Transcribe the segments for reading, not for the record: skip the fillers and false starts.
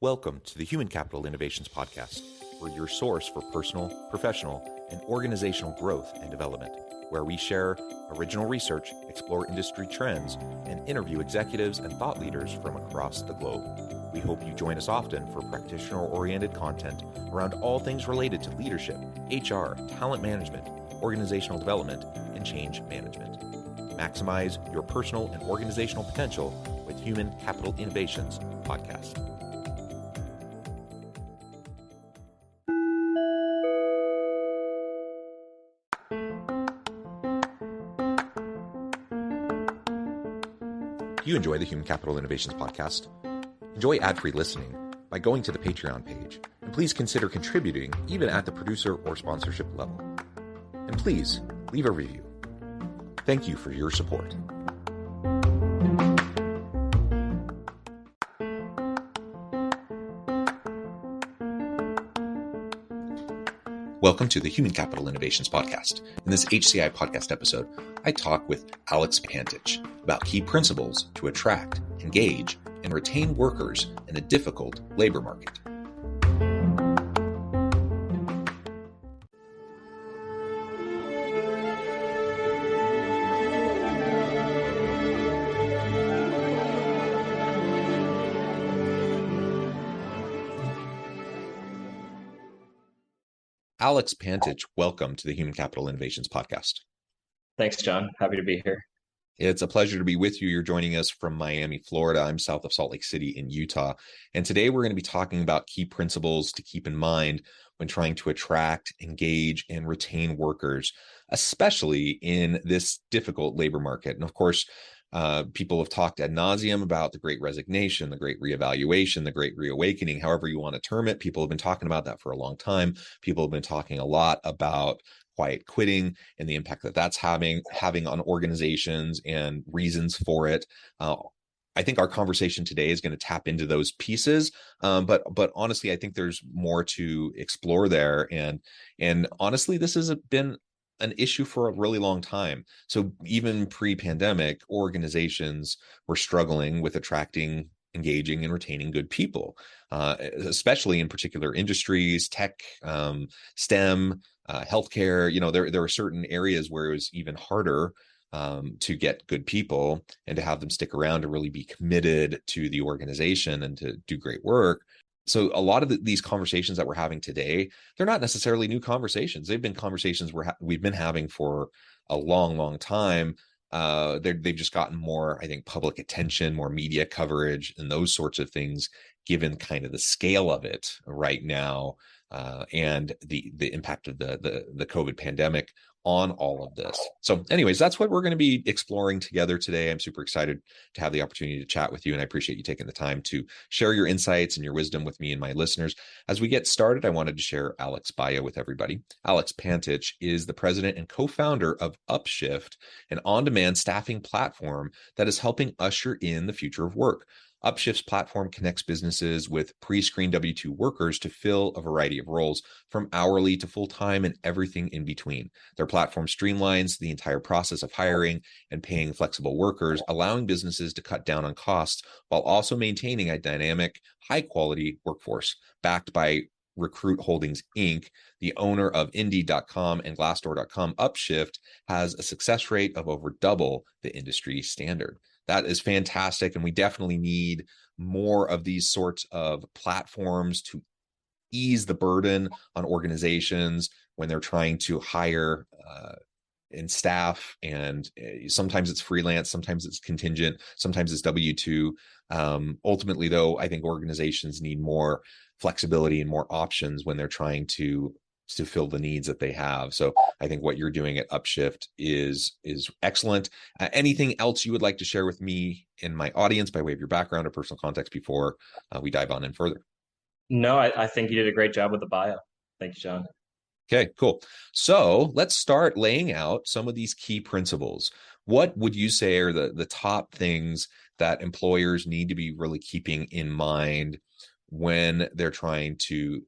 Welcome to the Human Capital Innovations Podcast. We're your source for personal, professional, and organizational growth and development, where we share original research, explore industry trends, and interview executives and thought leaders from across the globe. We hope you join us often for practitioner-oriented content around all things related to leadership, HR, talent management, organizational development, and change management. Maximize your personal and organizational potential with Human Capital Innovations Podcast. If you enjoy the Human Capital Innovations Podcast, enjoy ad-free listening by going to the Patreon page, and please consider contributing even at the producer or sponsorship level. And please leave a review. Thank you for your support. Welcome to the Human Capital Innovations Podcast. In this HCI Podcast episode, I talk with Alex Pantich about key principles to attract, engage, and retain workers in a difficult labor market. Alex Pantich, welcome to the Human Capital Innovations Podcast. Thanks, John. Happy to be here. It's a pleasure to be with you. You're joining us from Miami, Florida. I'm south of Salt Lake City in Utah. And today we're going to be talking about key principles to keep in mind when trying to attract, engage, and retain workers, especially in this difficult labor market. And of course, people have talked ad nauseum about the Great Resignation, the Great Reevaluation, the Great Reawakening, however you want to term it. People have been talking about that for a long time. People have been talking a lot about quiet quitting and the impact that that's having on organizations and reasons for it. I think our conversation today is going to tap into those pieces, but honestly, I think there's more to explore there. And honestly, this has been an issue for a really long time. So even pre-pandemic, organizations were struggling with attracting, engaging, and retaining good people, especially in particular industries, tech, STEM, healthcare. There were certain areas where it was even harder to get good people and to have them stick around to really be committed to the organization and to do great work. So a lot of these conversations that we're having today, they're not necessarily new conversations. They've been conversations we've been having for a long, long time. They've just gotten more, I think, public attention, more media coverage, and those sorts of things, given kind of the scale of it right now, and the impact of the COVID pandemic on all of this. So anyways, that's what we're going to be exploring together today. I'm super excited to have the opportunity to chat with you, and I appreciate you taking the time to share your insights and your wisdom with me and my listeners. As we get started, I wanted to share Alex's bio with everybody. Alex Pantich is the president and co-founder of Upshift, an on-demand staffing platform that is helping usher in the future of work. Upshift's platform connects businesses with pre-screened W-2 workers to fill a variety of roles, from hourly to full-time and everything in between. Their platform streamlines the entire process of hiring and paying flexible workers, allowing businesses to cut down on costs while also maintaining a dynamic, high-quality workforce. Backed by Recruit Holdings, Inc., the owner of Indeed.com and Glassdoor.com, Upshift has a success rate of over double the industry standard. That is fantastic. And we definitely need more of these sorts of platforms to ease the burden on organizations when they're trying to hire and staff. And sometimes it's freelance, sometimes it's contingent, sometimes it's W-2. Ultimately, though, I think organizations need more flexibility and more options when they're trying to fill the needs that they have. So I think what you're doing at Upshift is excellent. Anything else you would like to share with me and my audience by way of your background or personal context before we dive on in further? No, I think you did a great job with the bio. Thank you, John. Okay, cool. So let's start laying out some of these key principles. What would you say are the top things that employers need to be really keeping in mind when they're trying to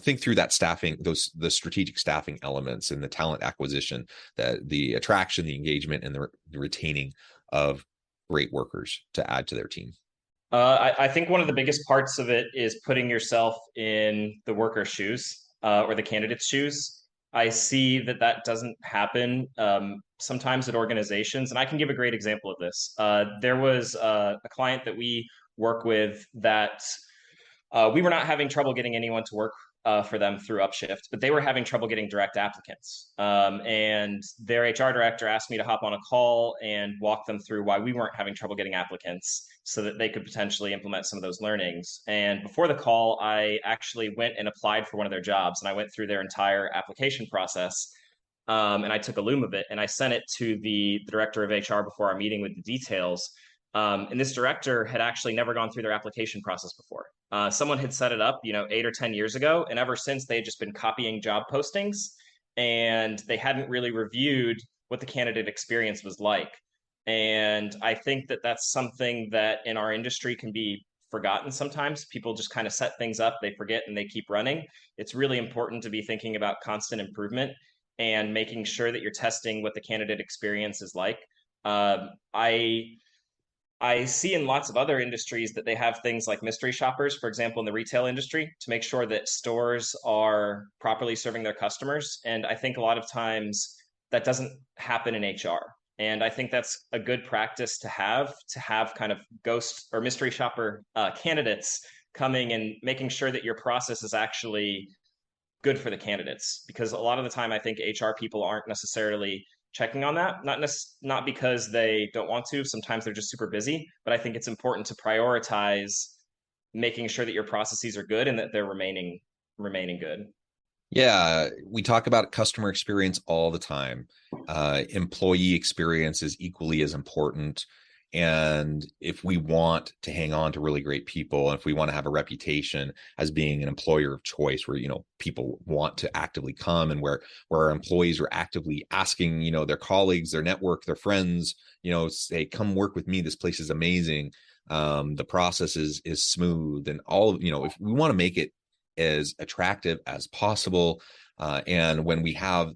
think through that staffing, the strategic staffing elements and the talent acquisition, the attraction, the engagement, and the retaining of great workers to add to their team? I think one of the biggest parts of it is putting yourself in the worker's shoes or the candidate's shoes. I see that that doesn't happen sometimes at organizations, and I can give a great example of this. There was a client that we work with that we were not having trouble getting anyone to work for them through Upshift, but they were having trouble getting direct applicants. And their HR director asked me to hop on a call and walk them through why we weren't having trouble getting applicants so that they could potentially implement some of those learnings. And before the call, I actually went and applied for one of their jobs, and I went through their entire application process. And I took a loom of it and I sent it to the director of HR before our meeting with the details. And this director had actually never gone through their application process before. Someone had set it up, 8 or 10 years ago, and ever since they had just been copying job postings, and they hadn't really reviewed what the candidate experience was like. And I think that that's something that in our industry can be forgotten sometimes. People just kind of set things up, they forget, and they keep running. It's really important to be thinking about constant improvement and making sure that you're testing what the candidate experience is like. I see in lots of other industries that they have things like mystery shoppers, for example, in the retail industry, to make sure that stores are properly serving their customers. And I think a lot of times that doesn't happen in HR. And I think that's a good practice to have kind of ghost or mystery shopper candidates coming and making sure that your process is actually good for the candidates. Because a lot of the time, I think HR people aren't necessarily checking on that, not because they don't want to. Sometimes they're just super busy, but I think it's important to prioritize making sure that your processes are good and that they're remaining good. Yeah, we talk about customer experience all the time. Employee experience is equally as important. And if we want to hang on to really great people, and if we want to have a reputation as being an employer of choice where, people want to actively come, and where our employees are actively asking, their colleagues, their network, their friends, say, come work with me. This place is amazing. The process is smooth, and all of, if we want to make it as attractive as possible. And when we have,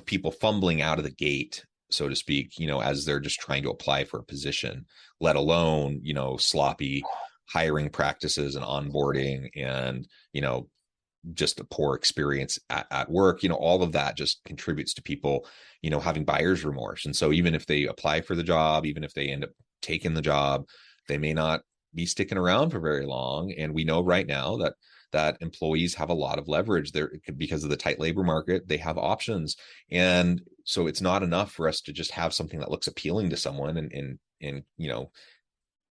people fumbling out of the gate, so to speak, as they're just trying to apply for a position, let alone, sloppy hiring practices and onboarding and, just a poor experience at work, all of that just contributes to people, having buyer's remorse. And so even if they apply for the job, even if they end up taking the job, they may not be sticking around for very long. And we know right now that employees have a lot of leverage there because of the tight labor market. They have options. And so it's not enough for us to just have something that looks appealing to someone and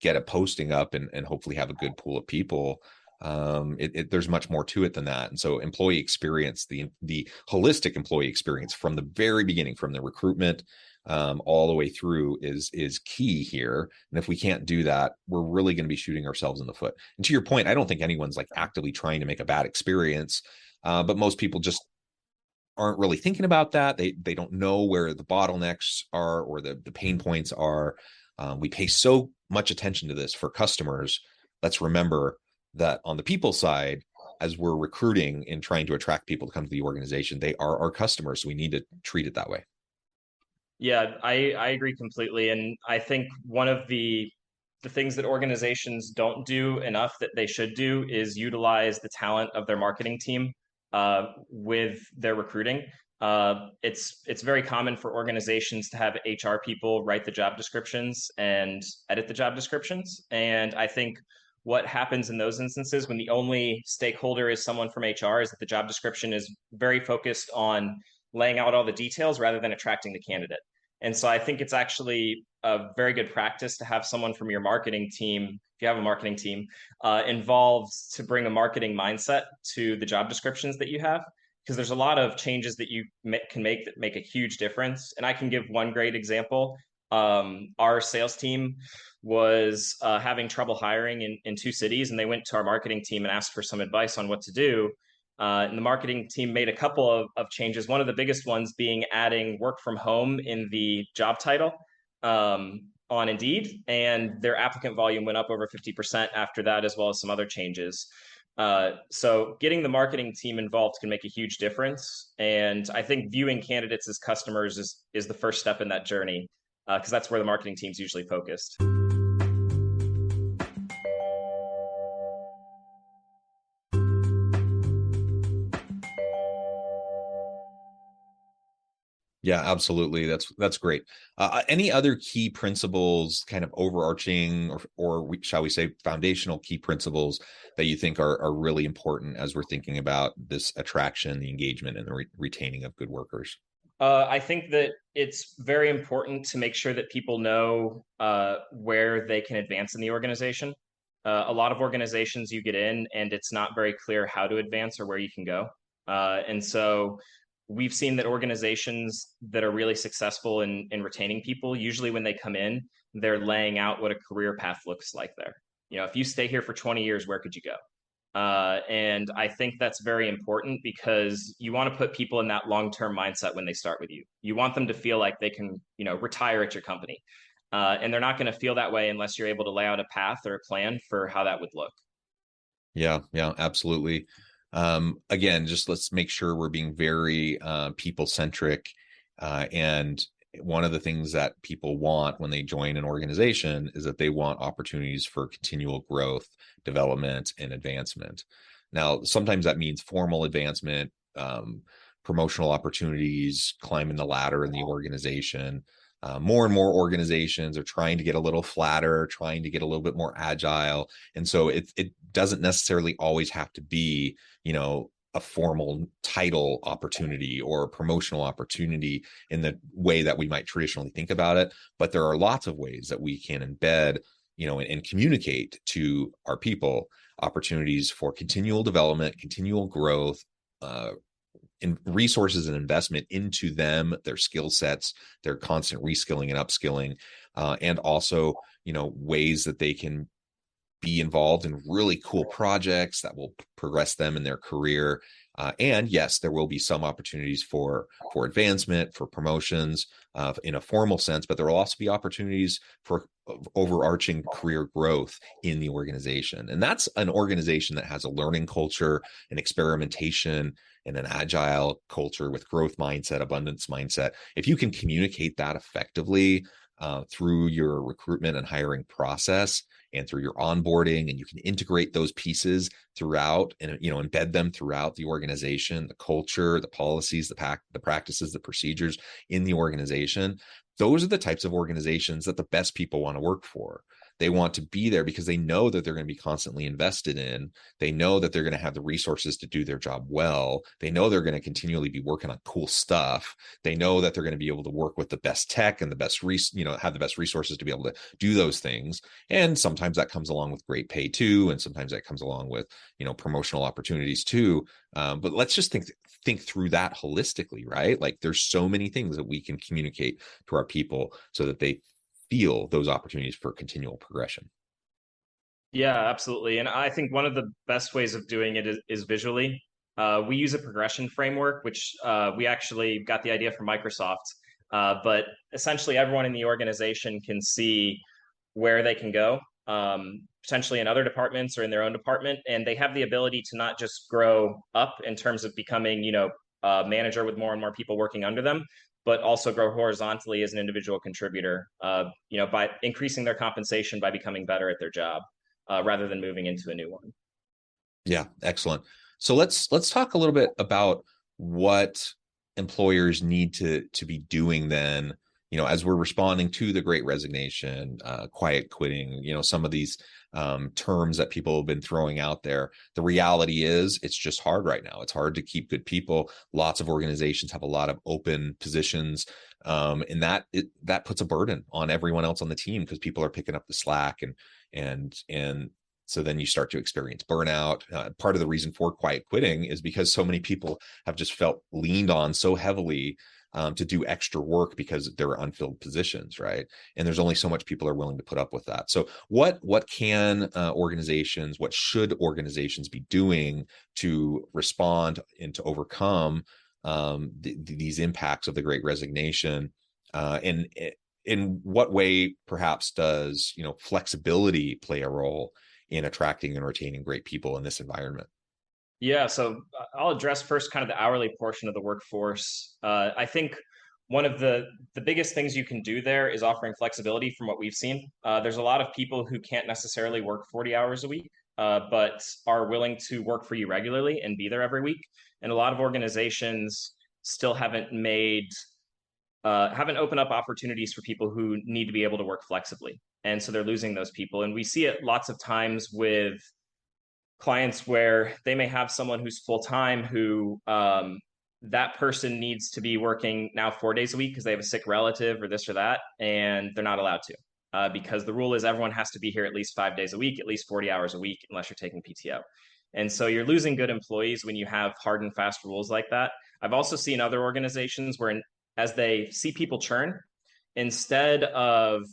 get a posting up and hopefully have a good pool of people. There's much more to it than that. And so employee experience, the holistic employee experience from the very beginning, from the recruitment all the way through is key here. And if we can't do that, we're really going to be shooting ourselves in the foot. And to your point, I don't think anyone's like actively trying to make a bad experience, but most people just aren't really thinking about that. They don't know where the bottlenecks are or the pain points are. We pay so much attention to this for customers. Let's remember that on the people side, as we're recruiting and trying to attract people to come to the organization, they are our customers. So we need to treat it that way. Yeah, I agree completely. And I think one of the things that organizations don't do enough that they should do is utilize the talent of their marketing team with their recruiting. It's very common for organizations to have HR people write the job descriptions and edit the job descriptions. And I think what happens in those instances when the only stakeholder is someone from HR is that the job description is very focused on laying out all the details rather than attracting the candidate. And so I think it's actually a very good practice to have someone from your marketing team, if you have a marketing team, involved to bring a marketing mindset to the job descriptions that you have. Because there's a lot of changes that you can make that make a huge difference. And I can give one great example. Our sales team was having trouble hiring in 2 cities, and they went to our marketing team and asked for some advice on what to do. And the marketing team made a couple of changes. One of the biggest ones being adding work from home in the job title on Indeed. And their applicant volume went up over 50% after that, as well as some other changes. So getting the marketing team involved can make a huge difference. And I think viewing candidates as customers is the first step in that journey, because that's where the marketing team's usually focused. Yeah, absolutely. That's great. Any other key principles, kind of overarching, shall we say, foundational key principles that you think are really important as we're thinking about this attraction, the engagement, and the retaining of good workers? I think that it's very important to make sure that people know where they can advance in the organization. A lot of organizations you get in, and it's not very clear how to advance or where you can go. And so we've seen that organizations that are really successful in retaining people, usually when they come in, they're laying out what a career path looks like there. You know, if you stay here for 20 years, where could you go? And I think that's very important because you want to put people in that long-term mindset when they start with you. You want them to feel like they can, you know, retire at your company. And they're not going to feel that way unless you're able to lay out a path or a plan for how that would look. Yeah, absolutely. Again, just let's make sure we're being very people centric. And one of the things that people want when they join an organization is that they want opportunities for continual growth, development, and advancement. Now, sometimes that means formal advancement, promotional opportunities, climbing the ladder in the organization. More and more organizations are trying to get a little flatter, trying to get a little bit more agile, and so it doesn't necessarily always have to be, a formal title opportunity or a promotional opportunity in the way that we might traditionally think about it. But there are lots of ways that we can embed, and communicate to our people opportunities for continual development, continual growth, in resources and investment into them, their skill sets, their constant reskilling and upskilling, and also, ways that they can be involved in really cool projects that will progress them in their career. And yes, there will be some opportunities for advancement, for promotions in a formal sense, but there will also be opportunities for overarching career growth in the organization. And that's an organization that has a learning culture, an experimentation, and an agile culture with growth mindset, abundance mindset. If you can communicate that effectively through your recruitment and hiring process, and through your onboarding, and you can integrate those pieces throughout and, embed them throughout the organization, the culture, the policies, the practices, the procedures in the organization. Those are the types of organizations that the best people want to work for. They want to be there because they know that they're going to be constantly invested in. They know that they're going to have the resources to do their job well. They know they're going to continually be working on cool stuff. They know that they're going to be able to work with the best tech and the best, have the best resources to be able to do those things. And sometimes that comes along with great pay too. And sometimes that comes along with, promotional opportunities too. But let's just think through that holistically, right? Like there's so many things that we can communicate to our people so that they feel those opportunities for continual progression. Yeah, absolutely. And I think one of the best ways of doing it is visually. We use a progression framework, which we actually got the idea from Microsoft. But essentially, everyone in the organization can see where they can go, potentially in other departments or in their own department. And they have the ability to not just grow up in terms of becoming, a manager with more and more people working under them, but also grow horizontally as an individual contributor, by increasing their compensation by becoming better at their job, rather than moving into a new one. Yeah, excellent. So let's talk a little bit about what employers need to be doing then, as we're responding to the Great Resignation, quiet quitting, some of these terms that people have been throwing out there. The reality is it's just hard right now. It's hard to keep good people. Lots of organizations have a lot of open positions. And that puts a burden on everyone else on the team because people are picking up the slack and so then you start to experience burnout. Part of the reason for quiet quitting is because so many people have just felt leaned on so heavily to do extra work because there are unfilled positions, right? And there's only so much people are willing to put up with that. So what can what should organizations be doing to respond and to overcome these impacts of the Great Resignation? And in what way, perhaps, does flexibility play a role in attracting and retaining great people in this environment? Yeah, so I'll address first kind of the hourly portion of the workforce. I think one of the biggest things you can do there is offering flexibility from what we've seen. There's a lot of people who can't necessarily work 40 hours a week, but are willing to work for you regularly and be there every week. And a lot of organizations still haven't made haven't opened up opportunities for people who need to be able to work flexibly. And so they're losing those people. And we see it lots of times with clients where they may have someone who's full-time who that person needs to be working now 4 days a week because they have a sick relative or this or that, and they're not allowed to. Because the rule is everyone has to be here at least 5 days a week, at least 40 hours a week, unless you're taking PTO. And so you're losing good employees when you have hard and fast rules like that. I've also seen other organizations where as they see people churn, instead of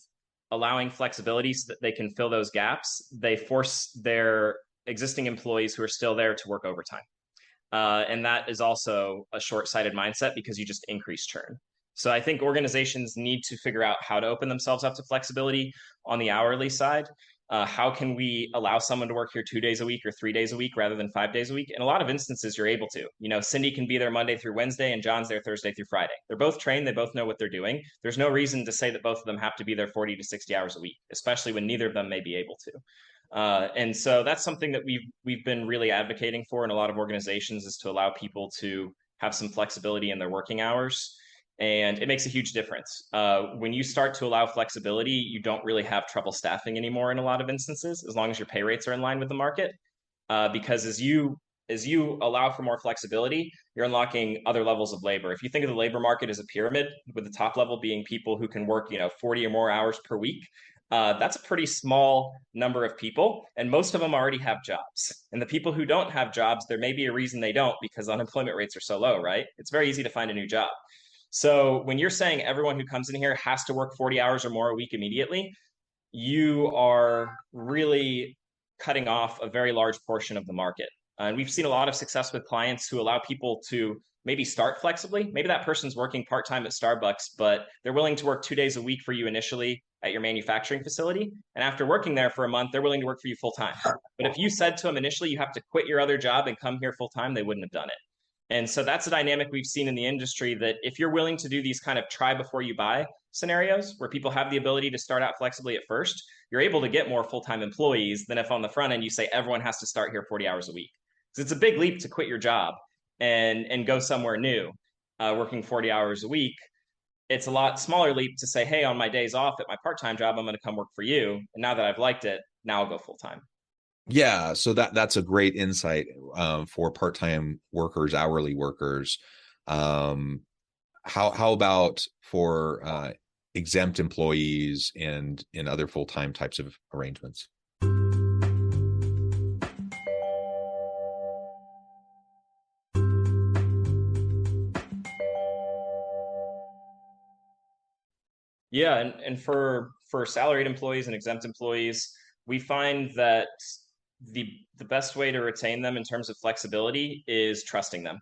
allowing flexibility so that they can fill those gaps, they force their existing employees who are still there to work overtime. And that is also a short-sighted mindset because you just increase churn. So I think organizations need to figure out how to open themselves up to flexibility on the hourly side. How can we allow someone to work here 2 days a week or 3 days a week rather than 5 days a week? In a lot of instances, you're able to. Cindy can be there Monday through Wednesday and John's there Thursday through Friday. They're both trained. They both know what they're doing. There's no reason to say that both of them have to be there 40 to 60 hours a week, especially when neither of them may be able to. And so that's something that we've been really advocating for in a lot of organizations, is to allow people to have some flexibility in their working hours. And it makes a huge difference. When you start to allow flexibility, you don't really have trouble staffing anymore in a lot of instances, as long as your pay rates are in line with the market. Because as you allow for more flexibility, you're unlocking other levels of labor. If you think of the labor market as a pyramid, with the top level being people who can work 40 or more hours per week, that's a pretty small number of people, and most of them already have jobs. And the people who don't have jobs, there may be a reason they don't, because unemployment rates are so low, right? It's very easy to find a new job. So when you're saying everyone who comes in here has to work 40 hours or more a week immediately, you are really cutting off a very large portion of the market. And we've seen a lot of success with clients who allow people to maybe start flexibly. Maybe that person's working part-time at Starbucks, but they're willing to work 2 days a week for you initially at your manufacturing facility. And after working there for a month, they're willing to work for you full-time. But if you said to them initially, you have to quit your other job and come here full-time, they wouldn't have done it. And so that's a dynamic we've seen in the industry, that if you're willing to do these kind of try before you buy scenarios where people have the ability to start out flexibly at first, you're able to get more full-time employees than if on the front end you say everyone has to start here 40 hours a week. Because it's a big leap to quit your job and go somewhere new, working 40 hours a week. It's a lot smaller leap to say, hey, on my days off at my part-time job, I'm going to come work for you. And now that I've liked it, now I'll go full-time. Yeah, so that's a great insight for part-time workers, hourly workers. How about for exempt employees and other full-time types of arrangements? Yeah, and for salaried employees and exempt employees, we find that the best way to retain them in terms of flexibility is trusting them.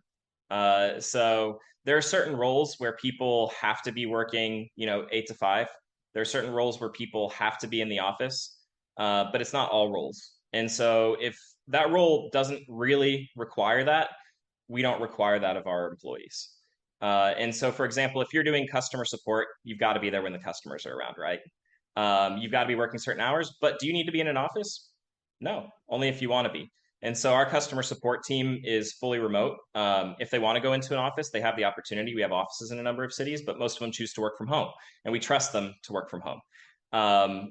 So there are certain roles where people have to be working, 8 to 5. There are certain roles where people have to be in the office, but it's not all roles. And so if that role doesn't really require that, we don't require that of our employees. And so, for example, if you're doing customer support, you've got to be there when the customers are around, right? You've got to be working certain hours, but do you need to be in an office? No, only if you want to be. And so our customer support team is fully remote. If they want to go into an office, they have the opportunity. We have offices in a number of cities, but most of them choose to work from home, and we trust them to work from home.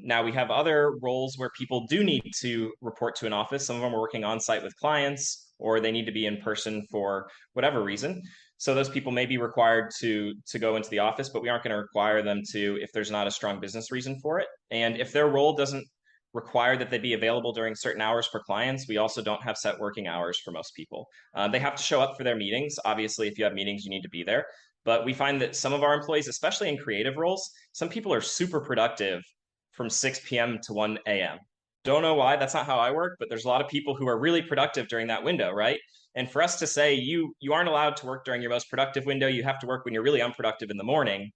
Now we have other roles where people do need to report to an office. Some of them are working on site with clients, or they need to be in person for whatever reason. So those people may be required to go into the office, but we aren't going to require them to if there's not a strong business reason for it. And if their role doesn't require that they be available during certain hours for clients, we also don't have set working hours for most people. They have to show up for their meetings. Obviously, if you have meetings, you need to be there. But we find that some of our employees, especially in creative roles, some people are super productive from 6 p.m. to 1 a.m. Don't know why. That's not how I work, but there's a lot of people who are really productive during that window, right? And for us to say you aren't allowed to work during your most productive window, you have to work when you're really unproductive in the morning,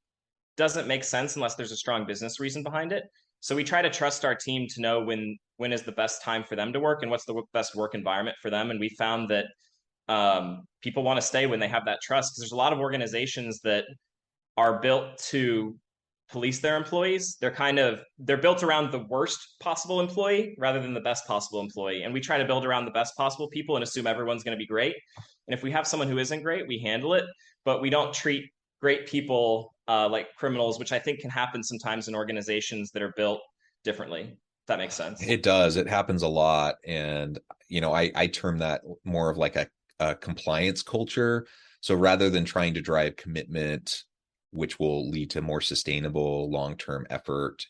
doesn't make sense unless there's a strong business reason behind it. So we try to trust our team to know when is the best time for them to work and what's the best work environment for them. And we found that people want to stay when they have that trust, because there's a lot of organizations that are built to police their employees. They're built around the worst possible employee rather than the best possible employee. And we try to build around the best possible people and assume everyone's going to be great. And if we have someone who isn't great, we handle it, but we don't treat great people like criminals, which I think can happen sometimes in organizations that are built differently. If that makes sense. It does. It happens a lot. And, I term that more of like a compliance culture. So rather than trying to drive commitment, which will lead to more sustainable long-term effort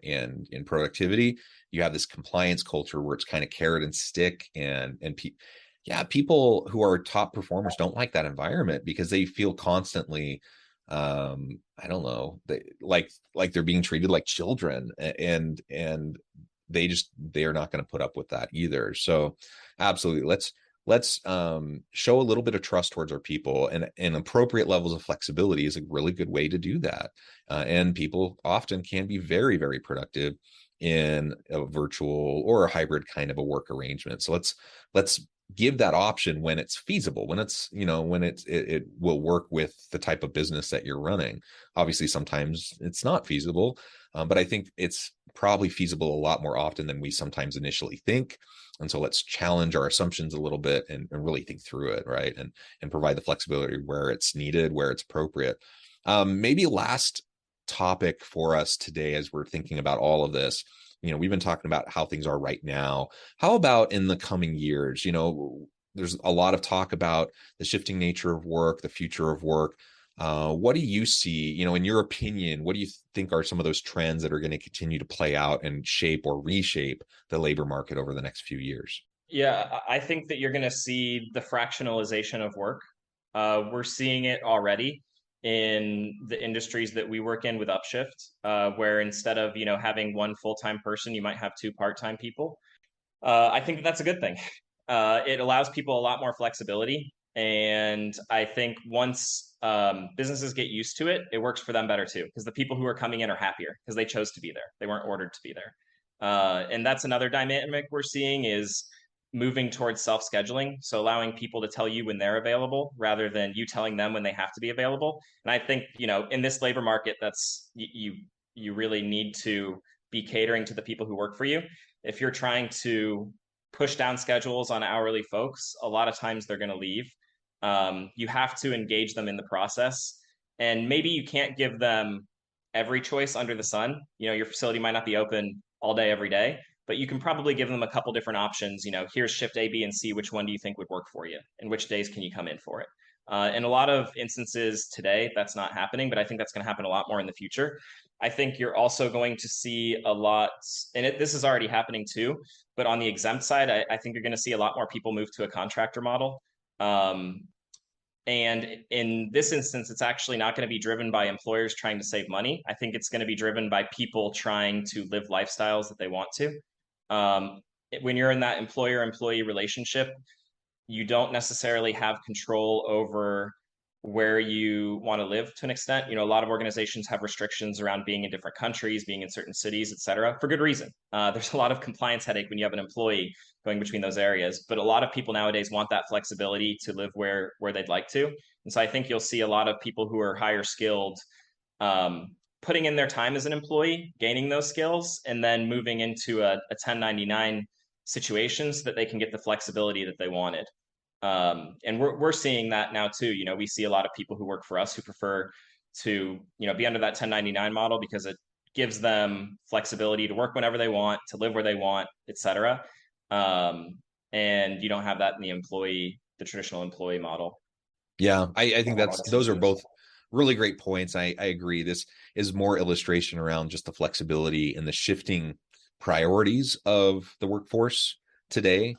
and in productivity, you have this compliance culture where it's kind of carrot and stick, people who are top performers don't like that environment because they feel constantly, I don't know, like they're being treated like children, and they're not going to put up with that either. So absolutely, let's show a little bit of trust towards our people, and appropriate levels of flexibility is a really good way to do that. And people often can be very, very productive in a virtual or a hybrid kind of a work arrangement. So let's give that option when it's feasible, when it will work with the type of business that you're running. Obviously, sometimes it's not feasible, but I think it's probably feasible a lot more often than we sometimes initially think. And so let's challenge our assumptions a little bit and really think through it, right? And provide the flexibility where it's needed, where it's appropriate. Maybe last topic for us today, as we're thinking about all of this, we've been talking about how things are right now. How about in the coming years? There's a lot of talk about the shifting nature of work, the future of work. What do you see, in your opinion, what do you think are some of those trends that are going to continue to play out and shape or reshape the labor market over the next few years? Yeah, I think that you're going to see the fractionalization of work. We're seeing it already in the industries that we work in with Upshift, where instead of having one full-time person, you might have two part-time people. I think that's a good thing. It allows people a lot more flexibility, and I think once businesses get used to it, it works for them better too, because the people who are coming in are happier because they chose to be there. They weren't ordered to be there. And that's another dynamic we're seeing is moving towards self-scheduling. So allowing people to tell you when they're available rather than you telling them when they have to be available. And I think, in this labor market, that's you really need to be catering to the people who work for you. If you're trying to push down schedules on hourly folks, a lot of times they're going to leave. You have to engage them in the process. And maybe you can't give them every choice under the sun. Your facility might not be open all day, every day, but you can probably give them a couple different options. Here's shift A, B, and C. Which one do you think would work for you? And which days can you come in for it? In a lot of instances today, that's not happening, but I think that's going to happen a lot more in the future. I think you're also going to see a lot, and this is already happening too, but on the exempt side, I think you're going to see a lot more people move to a contractor model. And in this instance, it's actually not going to be driven by employers trying to save money. I think it's going to be driven by people trying to live lifestyles that they want to. When you're in that employer-employee relationship, you don't necessarily have control over where you want to live to an extent. A lot of organizations have restrictions around being in different countries, being in certain cities, et cetera, for good reason. There's a lot of compliance headache when you have an employee going between those areas, but a lot of people nowadays want that flexibility to live where they'd like to. And so I think you'll see a lot of people who are higher skilled putting in their time as an employee, gaining those skills, and then moving into a 1099 situation so that they can get the flexibility that they wanted. And we're seeing that now too. We see a lot of people who work for us who prefer to, be under that 1099 model because it gives them flexibility to work whenever they want, to live where they want, et cetera. And you don't have that in the traditional employee model. Yeah, I think those are both really great points. I agree. This is more illustration around just the flexibility and the shifting priorities of the workforce today.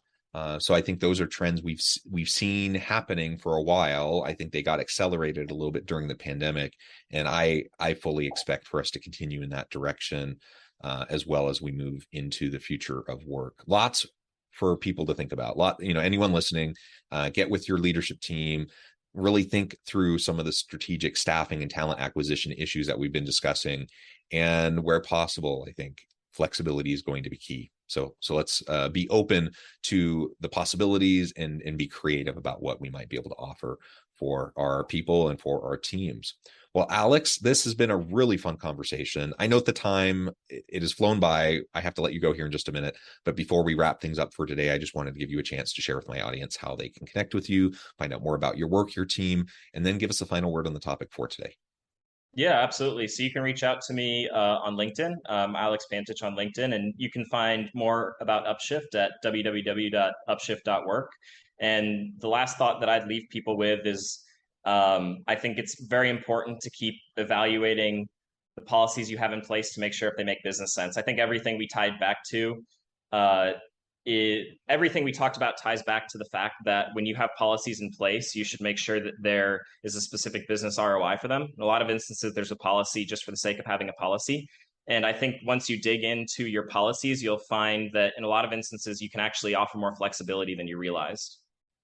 So I think those are trends we've seen happening for a while. I think they got accelerated a little bit during the pandemic, and I fully expect for us to continue in that direction as well as we move into the future of work. Lots for people to think about. Anyone listening, get with your leadership team. Really think through some of the strategic staffing and talent acquisition issues that we've been discussing, and where possible, I think flexibility is going to be key. So let's be open to the possibilities and be creative about what we might be able to offer for our people and for our teams. Well, Alex, this has been a really fun conversation. I know at the time it has flown by. I have to let you go here in just a minute. But before we wrap things up for today, I just wanted to give you a chance to share with my audience how they can connect with you, find out more about your work, your team, and then give us a final word on the topic for today. Yeah, absolutely. So you can reach out to me on LinkedIn, Alex Pantich on LinkedIn, and you can find more about Upshift at www.upshift.work. And the last thought that I'd leave people with is I think it's very important to keep evaluating the policies you have in place to make sure if they make business sense. I think everything we tied back to uh, everything we talked about ties back to the fact that when you have policies in place, you should make sure that there is a specific business ROI for them. In a lot of instances, there's a policy just for the sake of having a policy. And I think once you dig into your policies, you'll find that in a lot of instances, you can actually offer more flexibility than you realized.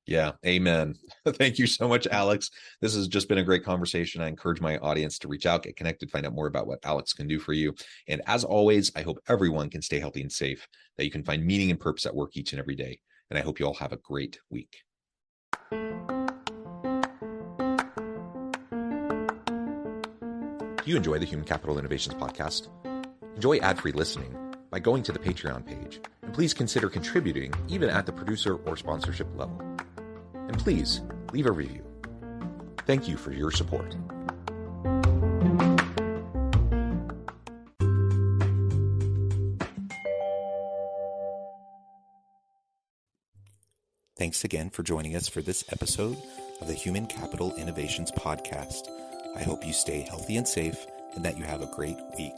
Yeah, amen. Thank you so much, Alex. This has just been a great conversation. I encourage my audience to reach out, get connected, find out more about what Alex can do for you. And as always, I hope everyone can stay healthy and safe, that you can find meaning and purpose at work each and every day. And I hope you all have a great week. Do you enjoy the Human Capital Innovations podcast? Enjoy ad-free listening by going to the Patreon page. And please consider contributing even at the producer or sponsorship level. And please leave a review. Thank you for your support. Thanks again for joining us for this episode of the Human Capital Innovations Podcast. I hope you stay healthy and safe and that you have a great week.